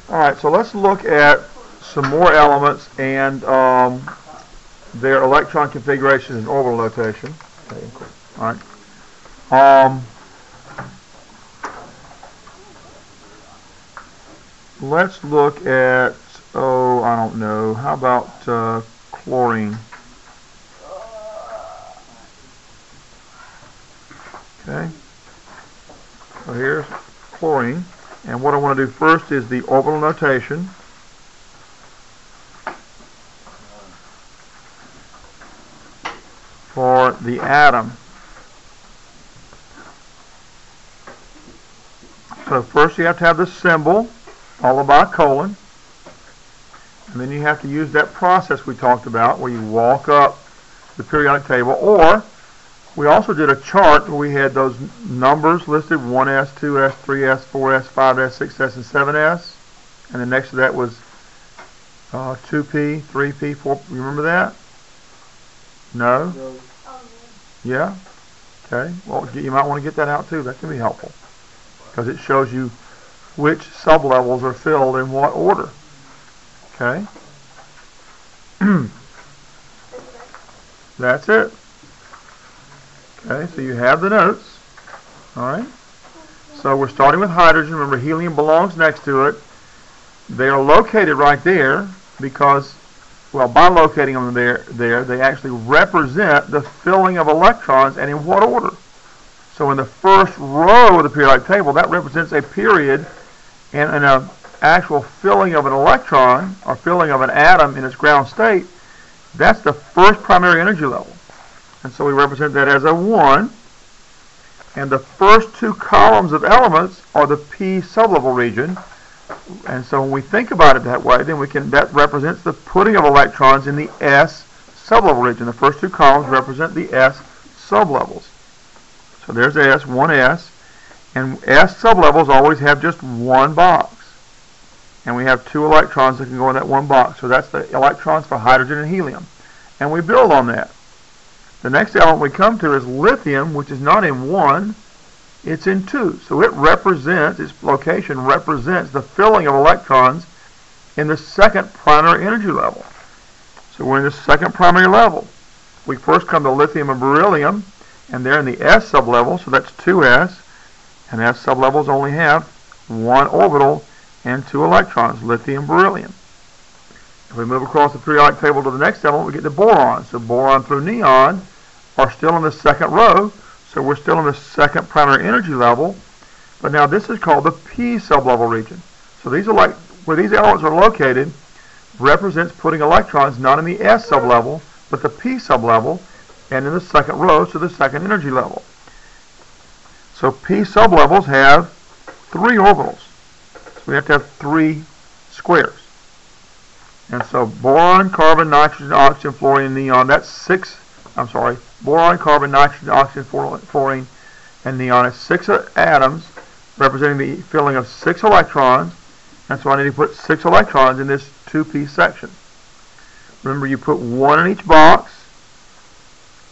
Alright, so let's look at some more elements and their electron configuration and orbital notation. Okay, cool. Alright. Let's look at, I don't know, how about chlorine? Okay, so here's chlorine, and what I want to do first is the orbital notation. For the atom. So first you have to have the symbol, followed by a colon, and then you have to use that process we talked about where you walk up the periodic table, or we also did a chart where we had those numbers listed, 1s, 2s, 3s, 4s, 5s, 6s, and 7s, and then next to that was 2p, 3p, 4, you remember that? No? Yeah? Okay, well you might want to get that out too, that can be helpful, because it shows you which sublevels are filled in what order. Okay? That's it. Okay, so you have the notes. Alright? So we're starting with hydrogen. Remember, helium belongs next to it. They are located right there because, well, by locating them there, they actually represent the filling of electrons, and in what order? So in the first row of the periodic table, that represents a period and an actual filling of an electron, or filling of an atom in its ground state. That's the first primary energy level. And so we represent that as a 1. And the first two columns of elements are the p sublevel region. And so when we think about it that way, then that represents the putting of electrons in the s sublevel region. The first two columns represent the s sublevels. So there's S, 1s, and s sublevels always have just one box. And we have 2 electrons that can go in that one box. So that's the electrons for hydrogen and helium. And we build on that. The next element we come to is lithium, which is not in 1, it's in 2. So it represents, its location represents the filling of electrons in the second primary energy level. So we're in the second primary level. We first come to lithium and beryllium, and they're in the s sublevel, so that's 2s. And s sublevels only have 1 orbital and 2 electrons, lithium, beryllium. If we move across the periodic table to the next element, we get the boron. So boron through neon are still in the second row, so we're still in the second primary energy level, but now this is called the p sublevel region. So these where these elements are located represents putting electrons not in the s sublevel, but the p sublevel, and in the second row, so the second energy level. So p sublevels have 3 orbitals. So we have to have 3 squares. And so boron, carbon, nitrogen, oxygen, fluorine, neon, that's 6, boron, carbon, nitrogen, oxygen, fluorine, and neon is 6 atoms representing the filling of 6 electrons. And so I need to put 6 electrons in this 2p section. Remember, you put 1 in each box,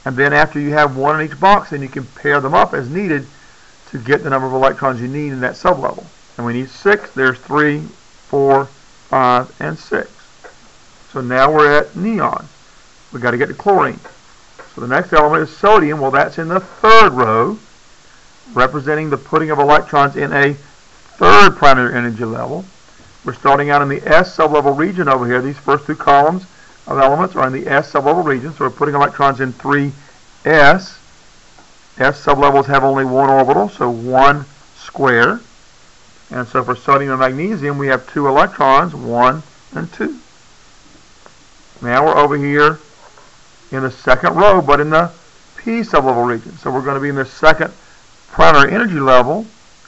and then after you have 1 in each box, then you can pair them up as needed to get the number of electrons you need in that sublevel. And we need 6. There's 3, 4, 5, and 6. So now we're at neon. We've got to get to chlorine. So the next element is sodium. Well, that's in the third row, representing the putting of electrons in a third primary energy level. We're starting out in the s sublevel region over here. These first 2 columns of elements are in the s sublevel region, so we're putting electrons in 3s. S sublevels have only 1 orbital, so 1 square. And so for sodium and magnesium, we have 2 electrons, 1 and 2. Now we're over here in the second row, but in the p sublevel region. So we're going to be in the second primary energy level,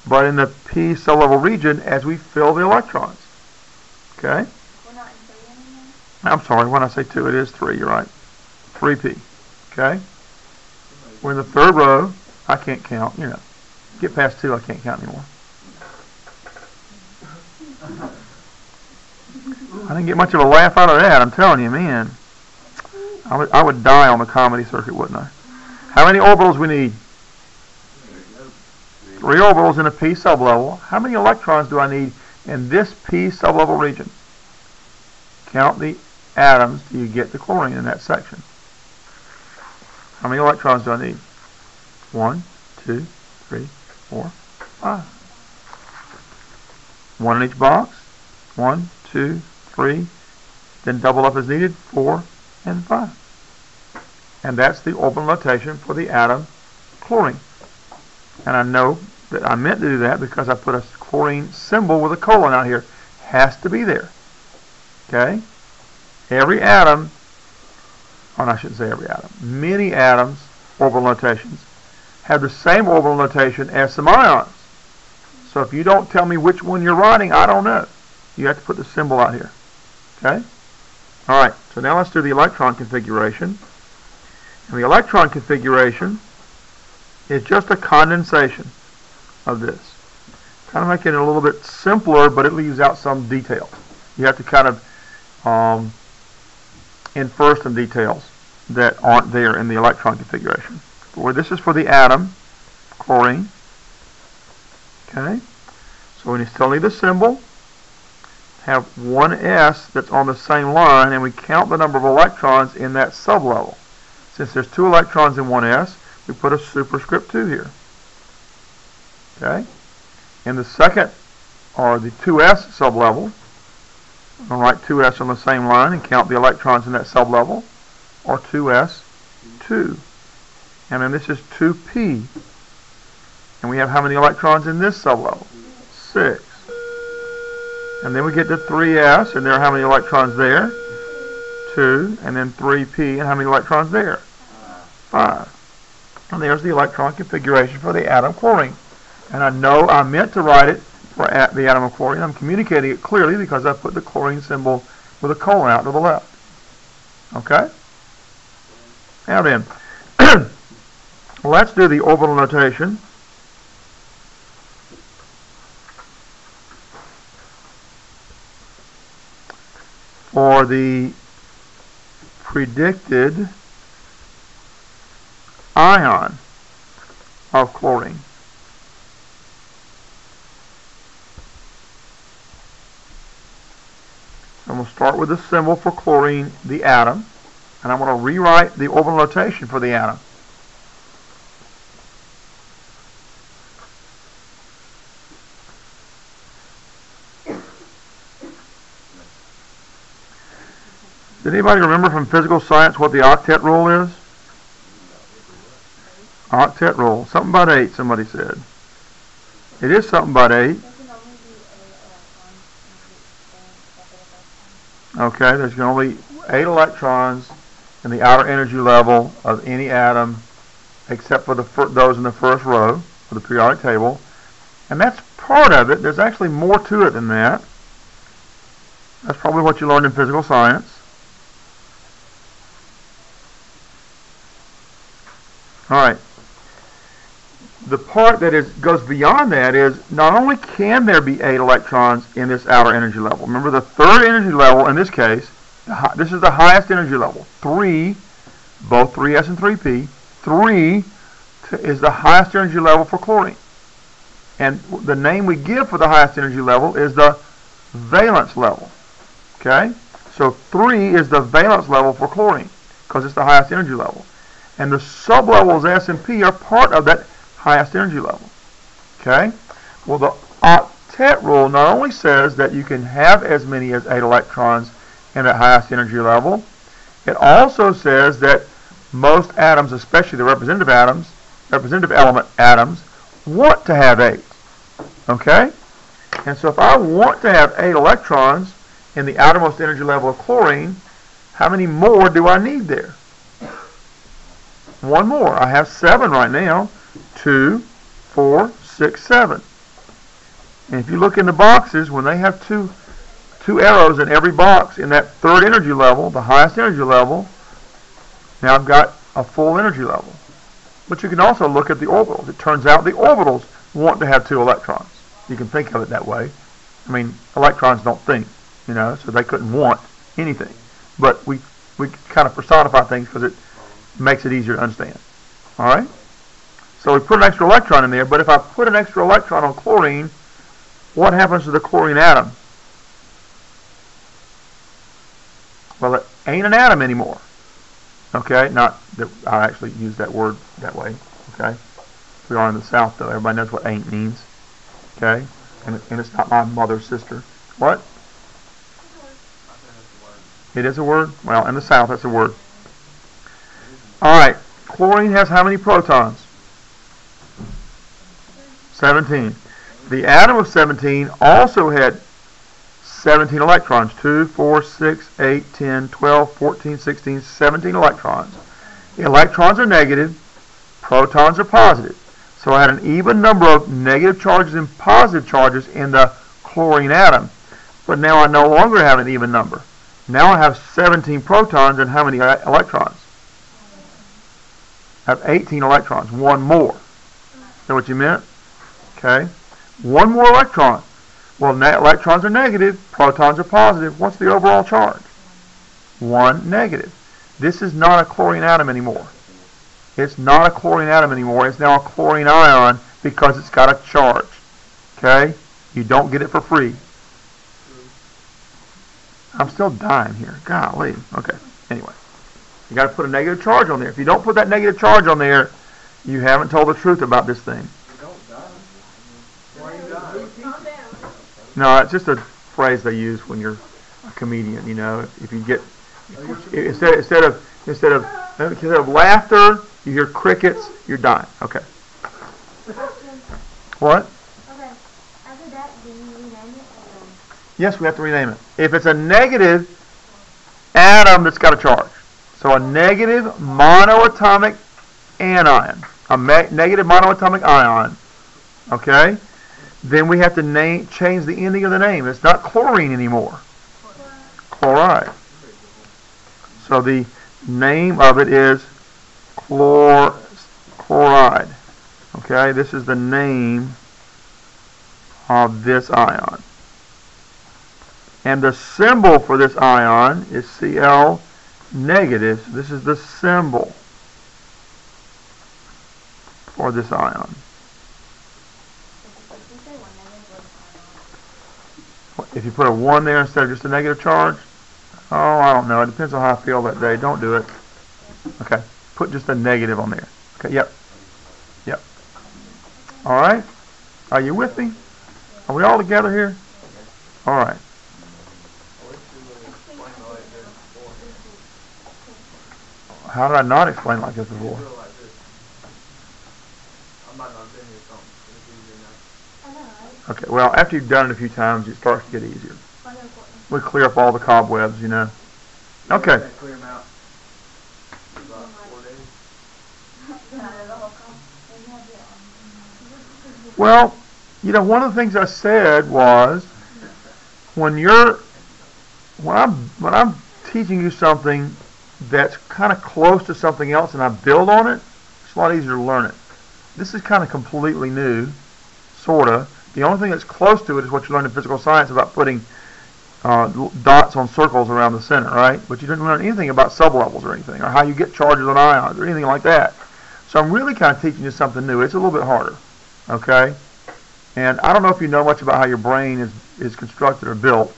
but in the p sublevel region as we fill the electrons. Okay? We're not in 3 anymore? I'm sorry, when I say 2, it is 3, you're right. 3p. Okay? We're in the third row. I can't count, you know. Get past 2, I can't count anymore. I didn't get much of a laugh out of that, I'm telling you, man. I would die on the comedy circuit, wouldn't I? How many orbitals we need? 3 orbitals in a p sublevel. How many electrons do I need in this p sublevel region. Count the atoms till you get the chlorine in that section. How many electrons do I need? 1, 2, 3, 4, 5. 1 in each box. 1, 2, 3. Then double up as needed. 4 and 5. And that's the orbital notation for the atom chlorine. And I know that I meant to do that because I put a chlorine symbol with a colon out here. Has to be there. Okay? Every atom, or I shouldn't say every atom, many atoms, orbital notations, have the same orbital notation as some ions. So if you don't tell me which one you're writing, I don't know. You have to put the symbol out here. Okay? Alright, so now let's do the electron configuration. And the electron configuration is just a condensation of this. Kind of making it a little bit simpler, but it leaves out some details. You have to kind of infer some details that aren't there in the electron configuration. Where this is for the atom, chlorine. Okay, so we still need the symbol. Have one S that's on the same line, and we count the number of electrons in that sublevel. Since there's 2 electrons in one S, we put a superscript 2 here. Okay, in the second, or the 2S sublevel, I'll write 2S on the same line and count the electrons in that sublevel, or 2S2. And then this is 2P. And we have how many electrons in this sublevel? 6. And then we get to 3S, and there are how many electrons there? 2. And then 3P, and how many electrons there? 5. And there's the electron configuration for the atom chlorine. And I know I meant to write it for the atom of chlorine. I'm communicating it clearly because I put the chlorine symbol with a colon out to the left. Okay? Now then, let's do the orbital notation. For the predicted ion of chlorine. And we'll start with the symbol for chlorine, the atom, and I'm going to rewrite the orbital notation for the atom. Did anybody remember from physical science what the octet rule is? Octet rule. Something about 8, somebody said. It is something about 8. Okay, there's only 8 electrons in the outer energy level of any atom except for those in the first row of the periodic table. And that's part of it. There's actually more to it than that. That's probably what you learned in physical science. Alright. The part that goes beyond that is not only can there be 8 electrons in this outer energy level. Remember the third energy level in this case, this is the highest energy level. 3, both 3s and 3p, 3 is the highest energy level for chlorine. And the name we give for the highest energy level is the valence level. Okay? So 3 is the valence level for chlorine because it's the highest energy level. And the sublevels S and P are part of that highest energy level. Okay? Well, the octet rule not only says that you can have as many as 8 electrons in that highest energy level, it also says that most atoms, especially the representative element atoms, want to have 8. Okay? And so if I want to have 8 electrons in the outermost energy level of chlorine, how many more do I need there? 1 more. I have 7 right now. 2, 4, 6, 7. And if you look in the boxes, when they have two arrows in every box in that third energy level, the highest energy level, now I've got a full energy level. But you can also look at the orbitals. It turns out the orbitals want to have 2 electrons. You can think of it that way. I mean, electrons don't think, so they couldn't want anything. But we kind of personify things because it makes it easier to understand. All right? So we put an extra electron in there, but if I put an extra electron on chlorine, what happens to the chlorine atom? Well, it ain't an atom anymore. Okay, not that I actually use that word that way. Okay, we are in the South, though. Everybody knows what ain't means. Okay, and it's not my mother's sister. What? It is a word? Well, in the South, that's a word. All right, chlorine has how many protons? 17. The atom of 17 also had 17 electrons. 2, 4, 6, 8, 10, 12, 14, 16, 17 electrons. The electrons are negative, protons are positive. So I had an even number of negative charges and positive charges in the chlorine atom. But now I no longer have an even number. Now I have 17 protons and how many electrons? I have 18 electrons, one more. Is that what you meant? Okay. One more electron. Well, electrons are negative, protons are positive. What's the overall charge? 1 negative. This is not a chlorine atom anymore. It's not a chlorine atom anymore. It's now a chlorine ion because it's got a charge. Okay? You don't get it for free. I'm still dying here. Golly. Okay. Anyway. You got to put a negative charge on there. If you don't put that negative charge on there, you haven't told the truth about this thing. No, it's just a phrase they use when you're a comedian. You know, if you get instead of laughter, you hear crickets. You're dying. Okay. What? Okay. After that, do you rename it? Yes, we have to rename it. If it's a negative atom that's got a charge, so a negative monoatomic anion, negative monoatomic ion. Okay. Then we have to change the ending of the name. It's not chlorine anymore. Chloride. So the name of it is chloride. Okay, this is the name of this ion. And the symbol for this ion is Cl negative. So this is the symbol for this ion. If you put a 1 there instead of just a negative charge, oh, I don't know. It depends on how I feel that day. Don't do it. Okay. Put just a negative on there. Okay, yep. Yep. All right. Are you with me? Are we all together here? All right. How did I not explain like this before? Okay, well, after you've done it a few times, it starts to get easier. We clear up all the cobwebs, you know. Okay. Well, you know, one of the things I said was when I'm teaching you something that's kind of close to something else and I build on it, it's a lot easier to learn it. This is kind of completely new, sort of. The only thing that's close to it is what you learn in physical science about putting dots on circles around the center, right? But you didn't learn anything about sublevels or anything, or how you get charges on ions or anything like that. So I'm really kind of teaching you something new. It's a little bit harder, okay? And I don't know if you know much about how your brain is constructed or built,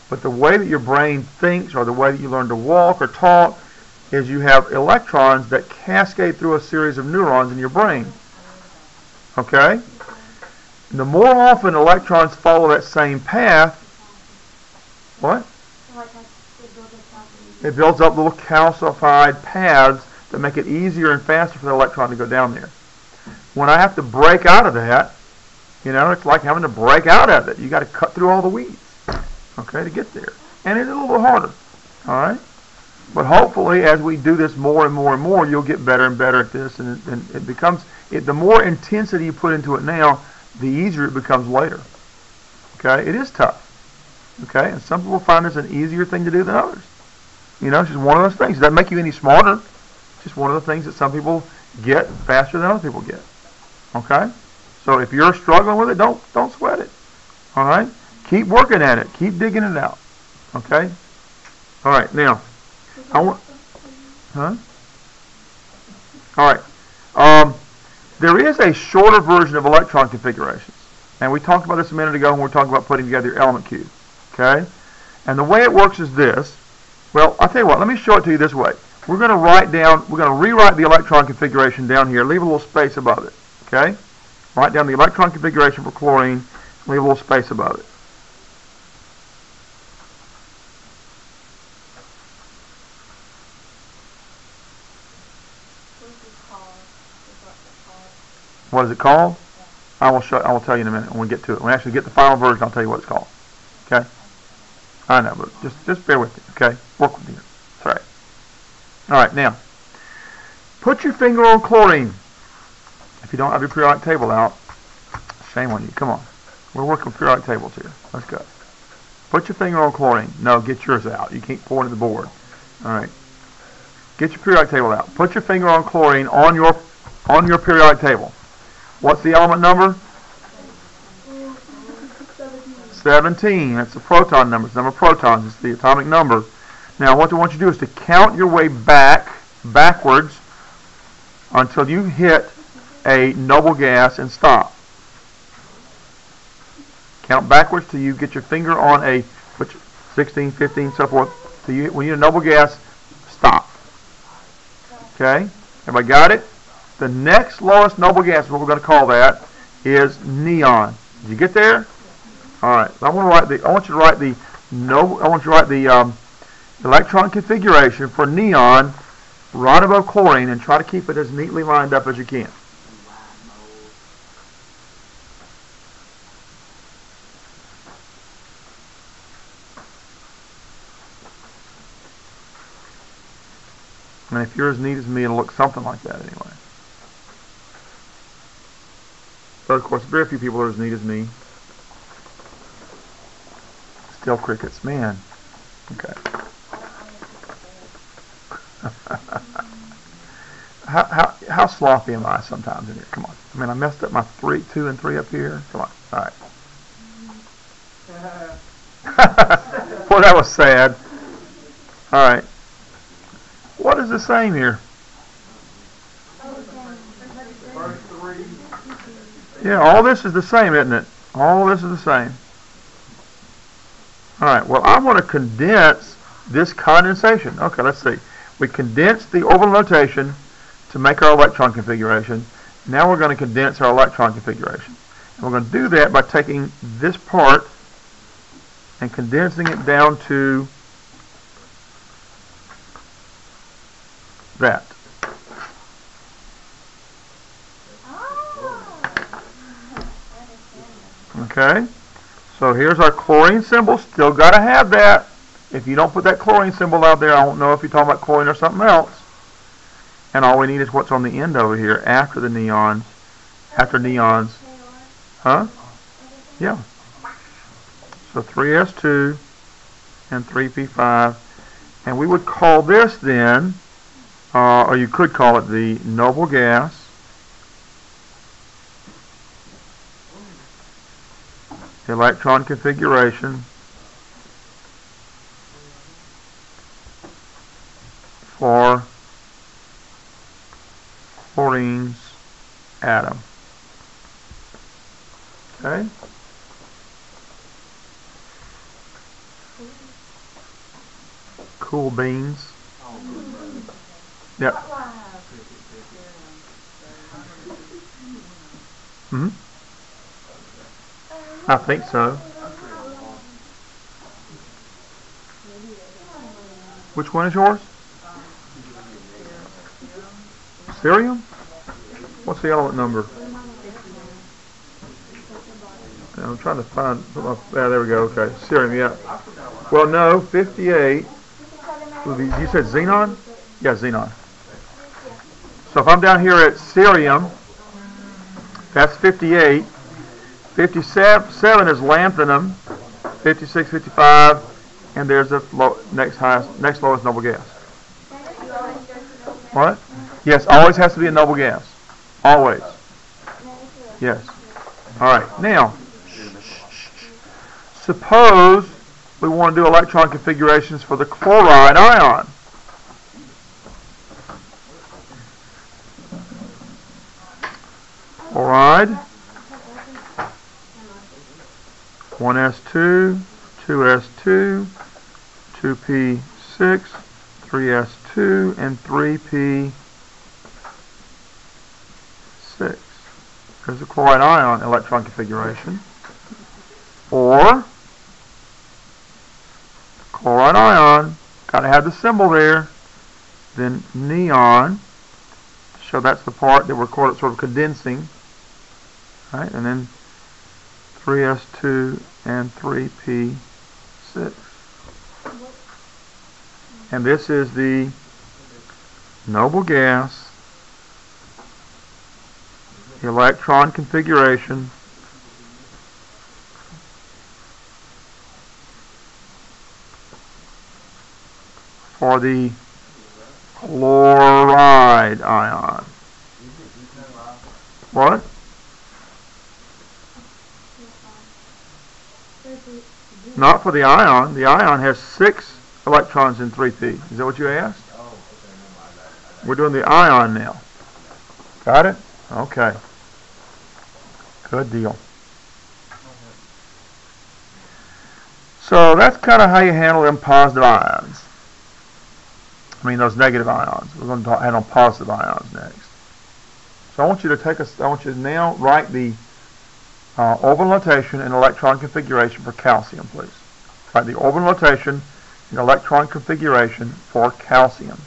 but the way that your brain thinks or the way that you learn to walk or talk is you have electrons that cascade through a series of neurons in your brain, okay? The more often electrons follow that same path, what? It builds up little calcified paths that make it easier and faster for the electron to go down there. When I have to break out of that, you know, it's like having to break out of it. You got to cut through all the weeds, okay, to get there. And it's a little bit harder, all right? But hopefully, as we do this more and more and more, you'll get better and better at this, and it becomes, the more intensity you put into it now, the easier it becomes later. Okay, it is tough. Okay, and some people find this an easier thing to do than others. You know, it's just one of those things. It doesn't make you any smarter. It's just one of the things that some people get faster than other people get. Okay, so if you're struggling with it, don't sweat it. All right, keep working at it. Keep digging it out. Okay. All right, now I want. Huh? All right. There is a shorter version of electron configurations. And we talked about this a minute ago when we were talking about putting together your element cube. Okay? And the way it works is this. Well, I'll tell you what, let me show it to you this way. We're going to rewrite the electron configuration down here, leave a little space above it. Okay? Write down the electron configuration for chlorine, leave a little space above it. What is it called? I will tell you in a minute when we get to it. When we actually get the final version, I'll tell you what it's called. Okay? I know, but just bear with me, okay? Work with me. That's all right. All right, now, put your finger on chlorine. If you don't have your periodic table out, shame on you. Come on. We're working with periodic tables here. Let's go. Put your finger on chlorine. No, get yours out. You can't pour it to the board. All right. Get your periodic table out. Put your finger on chlorine on your periodic table. What's the element number? 17. That's the proton number. It's the number of protons. It's the atomic number. Now, what I want you to do is to count your way backwards, until you hit a noble gas and stop. Count backwards till you get your finger on a 16, 15, so forth. When you hit a noble gas, stop. Okay? Everybody got it? The next lowest noble gas, what we're going to call that, is neon. Did you get there? All right. I want you to write the electron configuration for neon right above chlorine, and try to keep it as neatly lined up as you can. And if you're as neat as me, it'll look something like that anyway. But of course, very few people are as neat as me. Still crickets, man. Okay. How sloppy am I sometimes in here? Come on. I mean, I messed up my 2 and 3 up here. Come on. All right. Well, that was sad. All right. What is the same here? Yeah, all this is the same, isn't it? All this is the same. All right. Well, I want to condense this condensation. Okay, let's see. We condensed the orbital notation to make our electron configuration. Now we're going to condense our electron configuration. And we're going to do that by taking this part and condensing it down to that. Okay? So here's our chlorine symbol. Still got to have that. If you don't put that chlorine symbol out there, I don't know if you're talking about chlorine or something else. And all we need is what's on the end over here after the neons. After neons. Huh? Yeah. So 3s2 and 3p5. And we would call this then, or you could call it the noble gas. Electron configuration for chlorine's atom. Okay? Cool beans. Yep. Hmm? I think so. Which one is yours? Cerium? What's the element number? Yeah, I'm trying to find. Yeah, there we go. Okay, cerium. Yeah. Well, no, 58. You said xenon? Yeah, xenon. So if I'm down here at cerium, that's 58. 57 is lanthanum. 56, 55, and there's the next lowest noble gas. What? Yes, always has to be a noble gas. Always. Yes. All right. Now, suppose we want to do electron configurations for the chloride ion. Chloride. 1s2, 2s2, 2p6, 3s2, and 3p6. There's the chloride ion electron configuration. Or chloride ion, got to have the symbol there. Then neon, so that's the part that we're sort of condensing. Right? And then 3s2 and 3p6. And this is the noble gas electron configuration for the chloride ion. What? Not for the ion. The ion has 6 electrons in 3p. Is that what you asked? We're doing the ion now. Got it? Okay. Good deal. So that's kind of how you handle them positive ions. I mean those negative ions. We're going to handle positive ions next. So I want you to now write the orbital notation and electron configuration for calcium, please. Write the orbital notation and electron configuration for calcium.